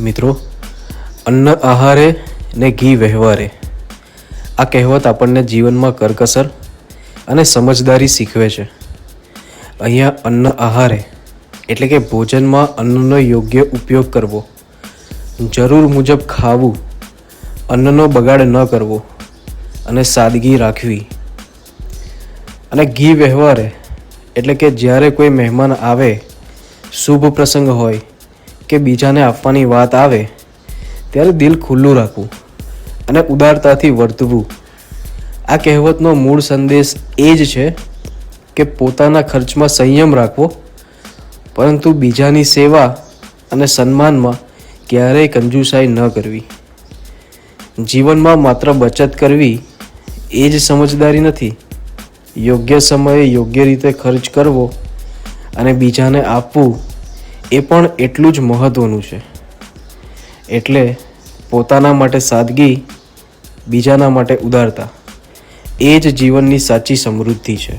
મિત્રો, અન્ન આહારે ને ઘી વહેવારે, આ કહેવત આપણને જીવનમાં કરકસર અને સમજદારી શીખવે છે. અહીંયા અન્ન આહારે એટલે કે ભોજનમાં અન્નનો યોગ્ય ઉપયોગ કરવો, જરૂર મુજબ ખાવું, અન્નનો બગાડ ન કરવો અને સાદગી રાખવી. અને ઘી વહેવારે એટલે કે જ્યારે કોઈ મહેમાન આવે, શુભ પ્રસંગ હોય કે બીજાને આપવાની વાત આવે ત્યારે દિલ ખુલ્લું રાખવું અને ઉદારતાથી વર્તવું. આ કહેવતનો મૂળ સંદેશ એ જ છે કે પોતાના ખર્ચમાં સંયમ રાખવો, પરંતુ બીજાની સેવા અને સન્માનમાં ક્યારેય કંજૂસાઈ ન કરવી. જીવનમાં માત્ર બચત કરવી એ જ સમજદારી નથી. યોગ્ય સમયે યોગ્ય રીતે ખર્ચ કરવો અને બીજાને આપવું એ પણ એટલું જ મહત્ત્વનું છે. એટલે પોતાના માટે સાદગી, બીજાના માટે ઉદારતા, એ જ જીવનની સાચી સમૃદ્ધિ છે.